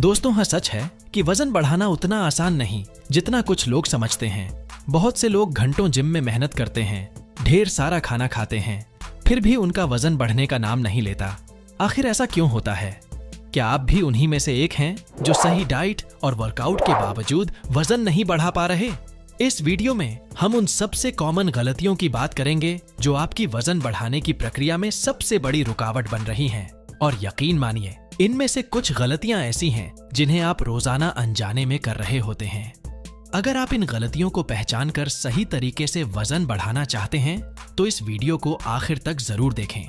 दोस्तों, हाँ सच है कि वजन बढ़ाना उतना आसान नहीं जितना कुछ लोग समझते हैं। बहुत से लोग घंटों जिम में मेहनत करते हैं, ढेर सारा खाना खाते हैं, फिर भी उनका वजन बढ़ने का नाम नहीं लेता। आखिर ऐसा क्यों होता है? क्या आप भी उन्हीं में से एक हैं जो सही डाइट और वर्कआउट के बावजूद वजन नहीं बढ़ा पा रहे? इस वीडियो में हम उन सबसे कॉमन गलतियों की बात करेंगे जो आपकी वजन बढ़ाने की प्रक्रिया में सबसे बड़ी रुकावट बन रही हैं। और यकीन मानिए, इनमें से कुछ गलतियां ऐसी हैं जिन्हें आप रोजाना अनजाने में कर रहे होते हैं। अगर आप इन गलतियों को पहचान कर सही तरीके से वजन बढ़ाना चाहते हैं तो इस वीडियो को आखिर तक जरूर देखें,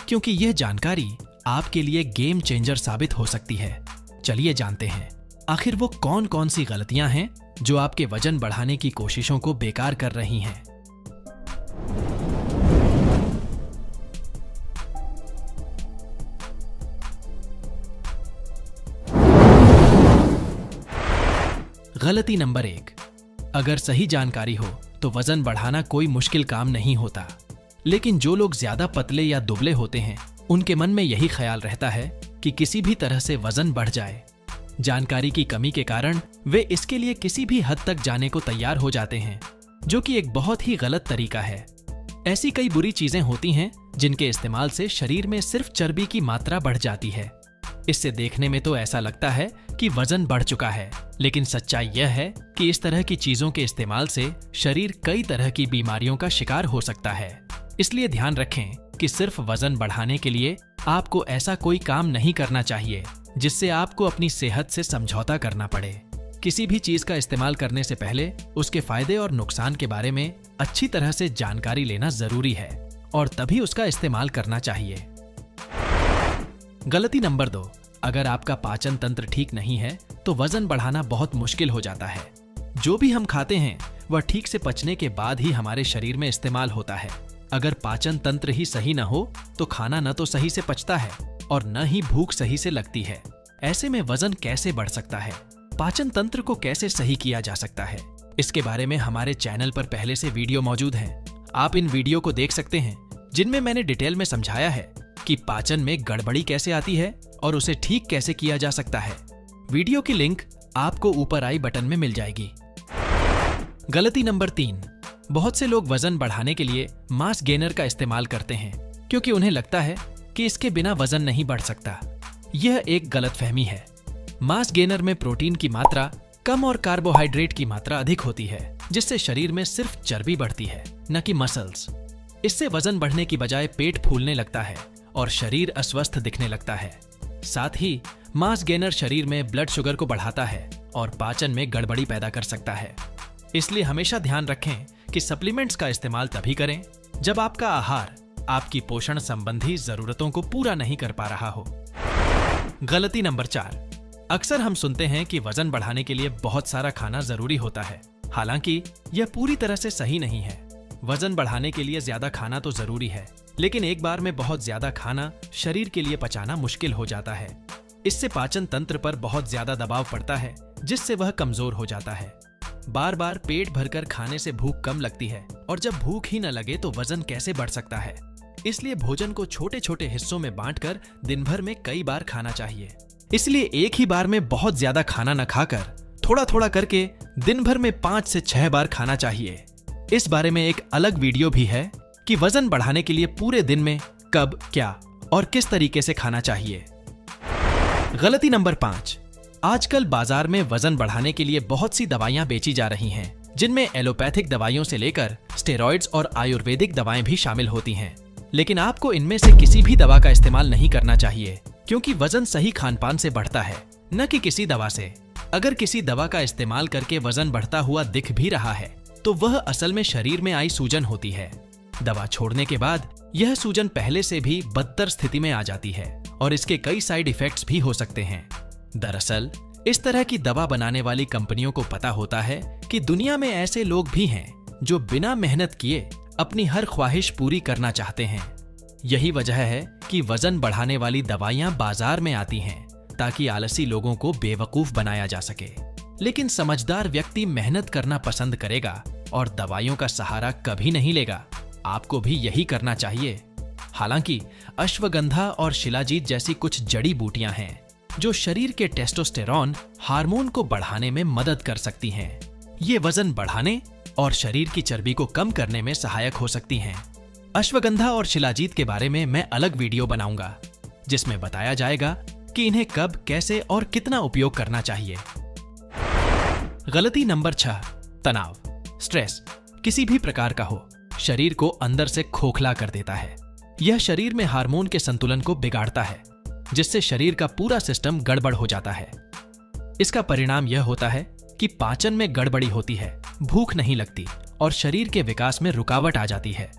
क्योंकि यह जानकारी आपके लिए गेम चेंजर साबित हो सकती है। चलिए जानते हैं आखिर वो कौन कौन सी गलतियां हैं जो आपके वजन बढ़ाने की कोशिशों को बेकार कर रही हैं। गलती नंबर 1, अगर सही जानकारी हो तो वजन बढ़ाना कोई मुश्किल काम नहीं होता। लेकिन जो लोग ज्यादा पतले या दुबले होते हैं उनके मन में यही ख्याल रहता है कि किसी भी तरह से वजन बढ़ जाए। जानकारी की कमी के कारण वे इसके लिए किसी भी हद तक जाने को तैयार हो जाते हैं, जो कि एक बहुत ही गलत तरीका है। ऐसी कई बुरी चीजें होती हैं जिनके इस्तेमाल से शरीर में सिर्फ चर्बी की मात्रा बढ़ जाती है। इससे देखने में तो ऐसा लगता है कि वजन बढ़ चुका है, लेकिन सच्चाई यह है कि इस तरह की चीजों के इस्तेमाल से शरीर कई तरह की बीमारियों का शिकार हो सकता है। इसलिए ध्यान रखें कि सिर्फ वजन बढ़ाने के लिए आपको ऐसा कोई काम नहीं करना चाहिए जिससे आपको अपनी सेहत से समझौता करना पड़े। किसी भी चीज का इस्तेमाल करने से पहले उसके फायदे और नुकसान के बारे में अच्छी तरह से जानकारी लेना जरूरी है और तभी उसका इस्तेमाल करना चाहिए। गलती नंबर 2, अगर आपका पाचन तंत्र ठीक नहीं है तो वजन बढ़ाना बहुत मुश्किल हो जाता है। जो भी हम खाते हैं वह ठीक से पचने के बाद ही हमारे शरीर में इस्तेमाल होता है। अगर पाचन तंत्र ही सही न हो तो खाना न तो सही से पचता है और न ही भूख सही से लगती है। ऐसे में वजन कैसे बढ़ सकता है? पाचन तंत्र को कैसे सही किया जा सकता है? इसके बारे में हमारे चैनल पर पहले से वीडियो मौजूद हैं। आप इन वीडियो को देख सकते हैं जिनमें मैंने डिटेल में समझाया है कि पाचन में गड़बड़ी कैसे आती है और उसे ठीक कैसे किया जा सकता है। वीडियो की लिंक आपको ऊपर आई बटन में मिल जाएगी। गलती नंबर 3, बहुत से लोग वजन बढ़ाने के लिए मास गेनर का इस्तेमाल करते हैं क्योंकि उन्हें लगता है कि इसके बिना वजन नहीं बढ़ सकता। यह एक गलतफहमी है। मास गेनर में प्रोटीन की मात्रा कम और कार्बोहाइड्रेट की मात्रा अधिक होती है, जिससे शरीर में सिर्फ चर्बी बढ़ती है, न कि मसल्स। इससे वजन बढ़ने की बजाय पेट फूलने लगता है और शरीर अस्वस्थ दिखने लगता है। साथ ही मास गेनर शरीर में ब्लड शुगर को बढ़ाता है और पाचन में गड़बड़ी पैदा कर सकता है। इसलिए हमेशा ध्यान रखें कि सप्लीमेंट्स का इस्तेमाल तभी करें जब आपका आहार आपकी पोषण संबंधी जरूरतों को पूरा नहीं कर पा रहा हो। गलती नंबर 4, अक्सर हम सुनते हैं कि वजन बढ़ाने के लिए बहुत सारा खाना जरूरी होता है। हालांकि यह पूरी तरह से सही नहीं है। वजन बढ़ाने के लिए ज्यादा खाना तो जरूरी है, लेकिन एक बार में बहुत ज्यादा खाना शरीर के लिए पचाना मुश्किल हो जाता है। इससे पाचन तंत्र पर बहुत ज्यादा दबाव पड़ता है, जिससे वह कमजोर हो जाता है। बार बार पेट भरकर खाने से भूख कम लगती है और जब भूख ही न लगे तो वजन कैसे बढ़ सकता है? इसलिए भोजन को छोटे छोटे हिस्सों में बांटकर दिन भर में कई बार खाना चाहिए। इसलिए एक ही बार में बहुत ज्यादा खाना न खाकर थोड़ा थोड़ा करके दिन भर में 5 से 6 बार खाना चाहिए। इस बारे में एक अलग वीडियो भी है कि वजन बढ़ाने के लिए पूरे दिन में कब, क्या और किस तरीके से खाना चाहिए। गलती नंबर 5, आजकल बाजार में वजन बढ़ाने के लिए बहुत सी दवाइयां बेची जा रही हैं, जिनमें एलोपैथिक दवाइयों से लेकर स्टेरॉइड्स और आयुर्वेदिक दवाएं भी शामिल होती हैं। लेकिन आपको इनमें से किसी भी दवा का इस्तेमाल नहीं करना चाहिए, क्योंकि वजन सही खानपान से बढ़ता है, न कि किसी दवा से। अगर किसी दवा का इस्तेमाल करके वजन बढ़ता हुआ दिख भी रहा है तो वह असल में शरीर में आई सूजन होती है। दवा छोड़ने के बाद यह सूजन पहले से भी बदतर स्थिति में आ जाती है और इसके कई साइड इफेक्ट्स भी हो सकते हैं। दरअसल इस तरह की दवा बनाने वाली कंपनियों को पता होता है कि दुनिया में ऐसे लोग भी हैं जो बिना मेहनत किए अपनी हर ख्वाहिश पूरी करना चाहते हैं। यही वजह है कि वजन बढ़ाने वाली दवाइयां बाजार में आती हैं ताकि आलसी लोगों को बेवकूफ बनाया जा सके। लेकिन समझदार व्यक्ति मेहनत करना पसंद करेगा और दवाइयों का सहारा कभी नहीं लेगा। आपको भी यही करना चाहिए। हालांकि अश्वगंधा और शिलाजीत जैसी कुछ जड़ी बूटियां हैं जो शरीर के टेस्टोस्टेरॉन हार्मोन को बढ़ाने में मदद कर सकती हैं। ये वजन बढ़ाने और शरीर की चर्बी को कम करने में सहायक हो सकती हैं। अश्वगंधा और शिलाजीत के बारे में मैं अलग वीडियो बनाऊंगा, जिसमें बताया जाएगा कि इन्हें कब, कैसे और कितना उपयोग करना चाहिए। गलती नंबर 6, तनाव, स्ट्रेस किसी भी प्रकार का हो, शरीर को अंदर से खोखला कर देता है। यह शरीर में हार्मोन के संतुलन को बिगाड़ता है, जिससे शरीर का पूरा सिस्टम गड़बड़ हो जाता है। इसका परिणाम यह होता है कि पाचन में गड़बड़ी होती है, भूख नहीं लगती और शरीर के विकास में रुकावट आ जाती है।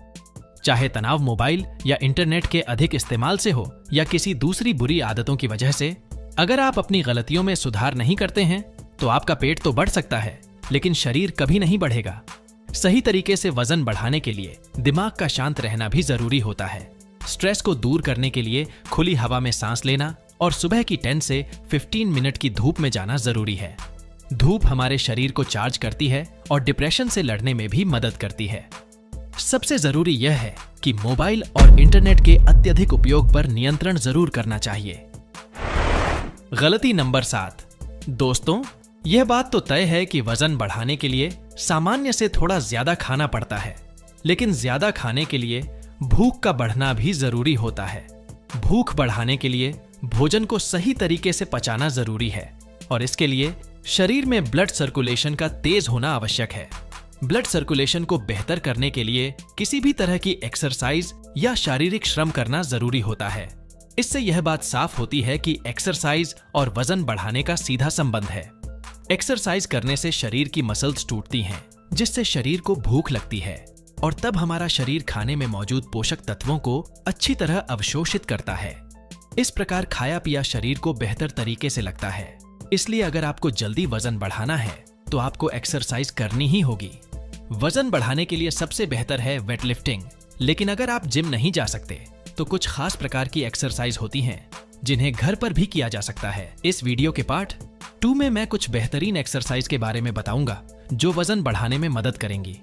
चाहे तनाव मोबाइल या इंटरनेट के अधिक इस्तेमाल से हो या किसी दूसरी बुरी आदतों की वजह से, अगर आप अपनी गलतियों में सुधार नहीं करते हैं तो आपका पेट तो बढ़ सकता है, लेकिन शरीर कभी नहीं बढ़ेगा। सही तरीके से वजन बढ़ाने के लिए दिमाग का शांत रहना भी जरूरी होता है। स्ट्रेस को दूर करने के लिए खुली हवा में सांस लेना और सुबह की 10 से 15 मिनट की धूप में जाना जरूरी है। धूप हमारे शरीर को चार्ज करती है और डिप्रेशन से लड़ने में भी मदद करती है। सबसे जरूरी यह है कि मोबाइल और इंटरनेट के अत्यधिक उपयोग पर नियंत्रण जरूर करना चाहिए। गलती नंबर 7, दोस्तों, यह बात तो तय है कि वजन बढ़ाने के लिए सामान्य से थोड़ा ज्यादा खाना पड़ता है, लेकिन ज्यादा खाने के लिए भूख का बढ़ना भी जरूरी होता है। भूख बढ़ाने के लिए भोजन को सही तरीके से पचाना जरूरी है और इसके लिए शरीर में ब्लड सर्कुलेशन का तेज होना आवश्यक है। ब्लड सर्कुलेशन को बेहतर करने के लिए किसी भी तरह की एक्सरसाइज या शारीरिक श्रम करना जरूरी होता है। इससे यह बात साफ होती है कि एक्सरसाइज और वजन बढ़ाने का सीधा संबंध है। एक्सरसाइज करने से शरीर की मसल्स टूटती हैं, जिससे शरीर को भूख लगती है और तब हमारा शरीर खाने में मौजूद पोषक तत्वों को अच्छी तरह अवशोषित करता है। इस प्रकार खाया पिया शरीर को बेहतर तरीके से लगता है। इसलिए अगर आपको जल्दी वजन बढ़ाना है तो आपको एक्सरसाइज करनी ही होगी। वजन बढ़ाने के लिए सबसे बेहतर है वेटलिफ्टिंग, लेकिन अगर आप जिम नहीं जा सकते तो कुछ खास प्रकार की एक्सरसाइज होती हैं जिन्हें घर पर भी किया जा सकता है। इस वीडियो के पार्ट 2 में मैं कुछ बेहतरीन एक्सरसाइज के बारे में बताऊंगा जो वजन बढ़ाने में मदद करेंगी।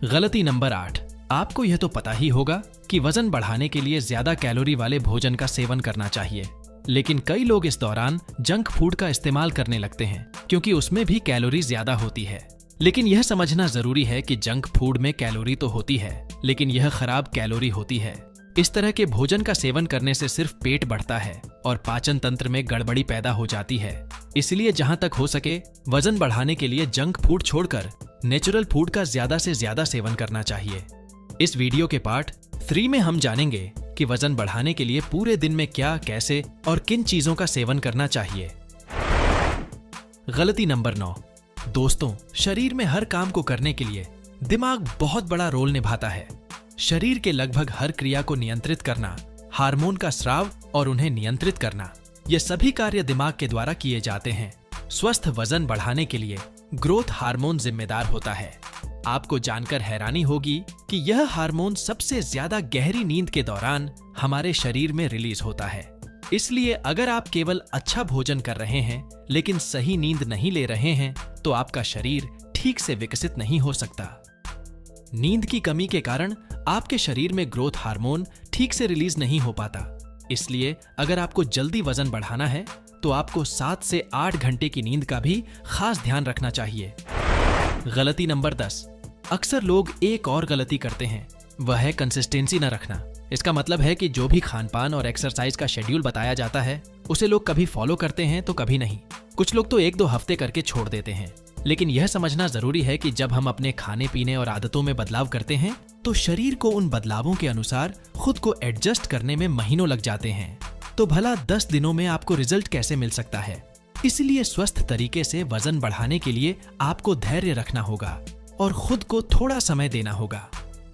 गलती नंबर 8, आपको यह तो पता ही होगा कि वजन बढ़ाने के लिए ज्यादा कैलोरी वाले भोजन का सेवन करना चाहिए, लेकिन कई लोग इस दौरान जंक फूड का इस्तेमाल करने लगते हैं क्योंकि उसमें भी कैलोरी ज्यादा होती है। लेकिन यह समझना जरूरी है कि जंक फूड में कैलोरी तो होती है, लेकिन यह खराब कैलोरी होती है। इस तरह के भोजन का सेवन करने से सिर्फ पेट बढ़ता है और पाचन तंत्र में गड़बड़ी पैदा हो जाती है। इसलिए जहां तक हो सके वजन बढ़ाने के लिए जंक फूड छोड़कर नेचुरल फूड का ज्यादा से ज्यादा सेवन करना चाहिए। इस वीडियो के पार्ट 3 में हम जानेंगे कि वजन बढ़ाने के लिए पूरे दिन में क्या, कैसे और किन चीजों का सेवन करना चाहिए। गलती नंबर 9, दोस्तों, शरीर में हर काम को करने के लिए दिमाग बहुत बड़ा रोल निभाता है। शरीर के लगभग हर क्रिया को नियंत्रित करना, हार्मोन का स्राव और उन्हें नियंत्रित करना, ये सभी कार्य दिमाग के द्वारा किए जाते हैं। स्वस्थ वजन बढ़ाने के लिए ग्रोथ हार्मोन जिम्मेदार होता है। आपको जानकर हैरानी होगी कि यह हार्मोन सबसे ज्यादा गहरी नींद के दौरान हमारे शरीर में रिलीज होता है। इसलिए अगर आप केवल अच्छा भोजन कर रहे हैं लेकिन सही नींद नहीं ले रहे हैं तो आपका शरीर ठीक से विकसित नहीं हो सकता। नींद की कमी के कारण आपके शरीर में ग्रोथ हार्मोन ठीक से रिलीज नहीं हो पाता। इसलिए अगर आपको जल्दी वजन बढ़ाना है तो आपको 7 से 8 घंटे की नींद का भी खास ध्यान रखना चाहिए। गलती नंबर 10, अक्सर लोग एक और गलती करते हैं, वह है कंसिस्टेंसी न रखना। इसका मतलब है कि जो भी खानपान और एक्सरसाइज का शेड्यूल बताया जाता है उसे लोग कभी फॉलो करते हैं तो कभी नहीं। कुछ लोग तो 1-2 हफ्ते करके छोड़ देते हैं। लेकिन यह समझना जरूरी है कि जब हम अपने खाने पीने और आदतों में बदलाव करते हैं तो शरीर को उन बदलावों के अनुसार खुद को एडजस्ट करने में महीनों लग जाते हैं। तो भला 10 दिनों में आपको रिजल्ट कैसे मिल सकता है? इसलिए स्वस्थ तरीके से वजन बढ़ाने के लिए आपको धैर्य रखना होगा और खुद को थोड़ा समय देना होगा।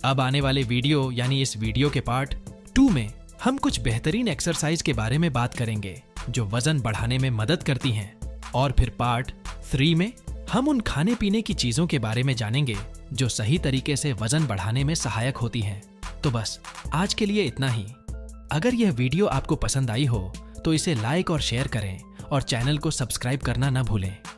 अब आने वाले वीडियो यानी इस वीडियो के पार्ट 2 में हम कुछ बेहतरीन एक्सरसाइज के बारे में बात करेंगे जो वजन बढ़ाने में मदद करती हैं, और फिर पार्ट 3 में हम उन खाने पीने की चीजों के बारे में जानेंगे जो सही तरीके से वजन बढ़ाने में सहायक होती हैं। तो बस आज के लिए इतना ही। अगर यह वीडियो आपको पसंद आई हो तो इसे लाइक और शेयर करें और चैनल को सब्सक्राइब करना न भूलें।